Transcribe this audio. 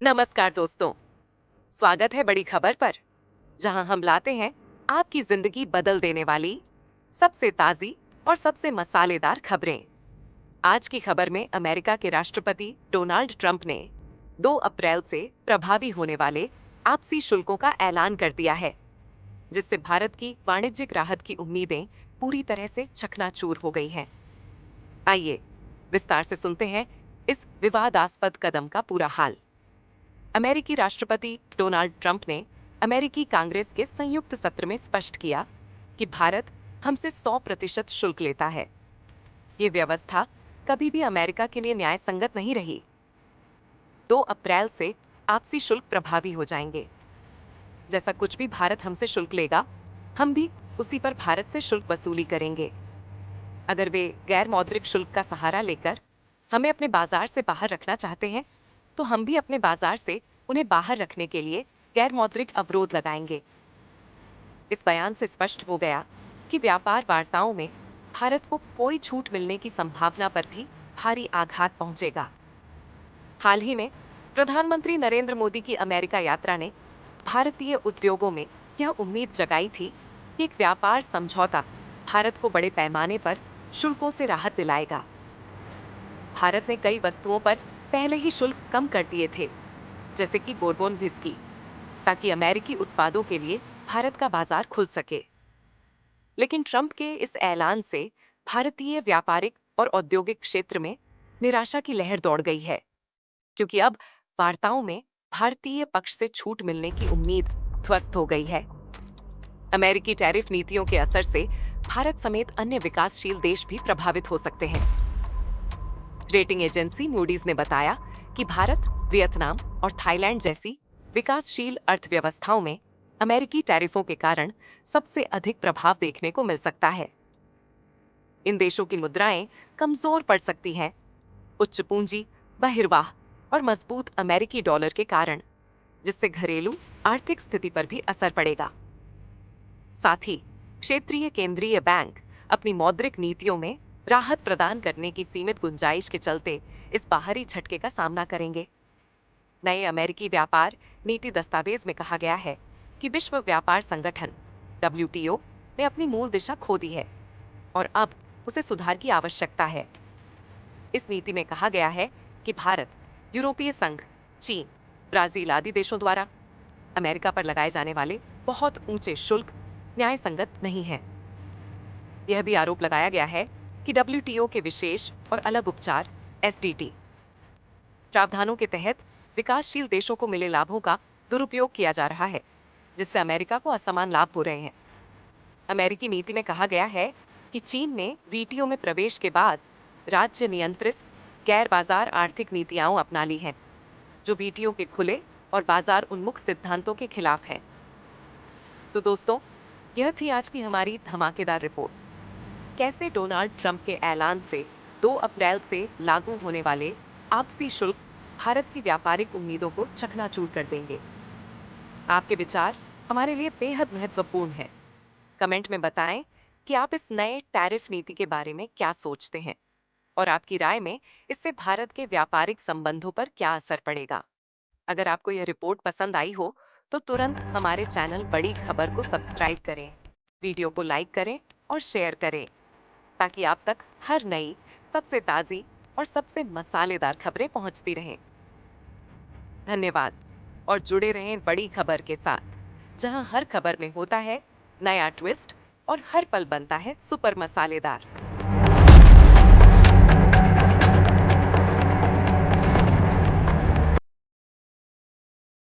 नमस्कार दोस्तों, स्वागत है बड़ी खबर पर, जहां हम लाते हैं आपकी जिंदगी बदल देने वाली सबसे ताजी और सबसे मसालेदार खबरें। आज की खबर में अमेरिका के राष्ट्रपति डोनाल्ड ट्रंप ने 2 अप्रैल से प्रभावी होने वाले आपसी शुल्कों का ऐलान कर दिया है, जिससे भारत की वाणिज्यिक राहत की उम्मीदें पूरी तरह से चकनाचूर हो गई हैं। आइए विस्तार से सुनते हैं इस विवादास्पद कदम का पूरा हाल। अमेरिकी राष्ट्रपति डोनाल्ड ट्रंप ने अमेरिकी कांग्रेस के संयुक्त सत्र में स्पष्ट किया कि भारत हमसे 100% शुल्क लेता है। ये व्यवस्था कभी भी अमेरिका के लिए न्याय संगत नहीं रही। 2 अप्रैल से आपसी शुल्क प्रभावी हो जाएंगे। जैसा कुछ भी भारत हमसे शुल्क लेगा, हम भी उसी पर भारत से शुल्क वसूली करेंगे। अगर वे गैर मौद्रिक शुल्क का सहारा लेकर हमें अपने बाजार से बाहर रखना चाहते हैं, तो हम भी अपने बाजार से उन्हें बाहर रखने के लिए गैर मौद्रिक अवरोध लगाएंगे। इस बयान से स्पष्ट हो गया कि व्यापार वार्ताओं में भारत को कोई छूट मिलने की संभावना पर भी भारी आघात पहुंचेगा। हाल ही में प्रधानमंत्री नरेंद्र मोदी की अमेरिका यात्रा ने भारतीय उद्योगों में यह उम्मीद जगाई थी कि एक व्यापार समझौता भारत को बड़े पैमाने पर शुल्कों से राहत दिलाएगा। भारत ने कई वस्तुओं पर पहले ही शुल्क कम कर दिए थे, जैसे कि बोरबोन व्हिस्की, ताकि अमेरिकी उत्पादों के लिए भारत का बाजार खुल सके। लेकिन ट्रंप के इस ऐलान से भारतीय व्यापारिक और औद्योगिक क्षेत्र में निराशा की लहर दौड़ गई है, क्योंकि अब वार्ताओं में भारतीय पक्ष से छूट मिलने की उम्मीद ध्वस्त हो गई है। अमेरिकी टैरिफ नीतियों के असर से भारत समेत अन्य विकासशील देश भी प्रभावित हो सकते हैं। रेटिंग एजेंसी मूडीज ने बताया कि भारत, वियतनाम और थाईलैंड जैसी विकासशील अर्थव्यवस्थाओं में अमेरिकी टैरिफों के कारण सबसे अधिक प्रभाव देखने को मिल सकता है। इन देशों की मुद्राएं कमजोर पड़ सकती हैं, उच्च पूंजी, बहिर्वाह और मजबूत अमेरिकी डॉलर के कारण, जिससे घरेलू आर्थिक स्थिति पर भी असर पड़ेगा। साथ ही क्षेत्रीय केंद्रीय बैंक अपनी मौद्रिक नीतियों में राहत प्रदान करने की सीमित गुंजाइश के चलते इस बाहरी झटके का सामना करेंगे। नए अमेरिकी व्यापार नीति दस्तावेज में कहा गया है कि विश्व व्यापार संगठन WTO ने अपनी मूल दिशा खो दी है और अब उसे सुधार की आवश्यकता है। इस नीति में कहा गया है कि भारत, यूरोपीय संघ, चीन, ब्राजील आदि देशों द्वारा अमेरिका पर लगाए जाने वाले बहुत ऊंचे शुल्क न्याय संगत नहीं है। यह भी आरोप लगाया गया है कि WTO के विशेष और अलग उपचार SDT प्रावधानों के तहत विकासशील देशों को मिले लाभों का दुरुपयोग किया जा रहा है, जिससे अमेरिका को असमान लाभ हो रहे हैं। अमेरिकी नीति में कहा गया है कि चीन ने WTO में प्रवेश के बाद राज्य नियंत्रित गैर बाजार आर्थिक नीतियां अपना ली हैं, जो WTO के खुले और बाजार उन्मुख सिद्धांतों के खिलाफ है। तो दोस्तों, यह थी आज की हमारी धमाकेदार रिपोर्ट। कैसे डोनाल्ड ट्रंप के ऐलान से 2 अप्रैल से लागू होने वाले आपसी शुल्क भारत की व्यापारिक उम्मीदों को चकनाचूर कर देंगे। आपके विचार हमारे लिए बेहद महत्वपूर्ण हैं। कमेंट में बताएं कि आप इस नए टैरिफ नीति के बारे में क्या सोचते हैं और आपकी राय में इससे भारत के व्यापारिक संबंधों पर क्या असर पड़ेगा। अगर आपको यह रिपोर्ट पसंद आई हो तो तुरंत हमारे चैनल बड़ी खबर को सब्सक्राइब करें, वीडियो को लाइक करें और शेयर करें, ताकि आप तक हर नई, सबसे ताज़ी और सबसे मसालेदार खबरें पहुंचती रहें। धन्यवाद और जुड़े रहें बड़ी खबर के साथ, जहां हर खबर में होता है नया ट्विस्ट और हर पल बनता है सुपर मसालेदार।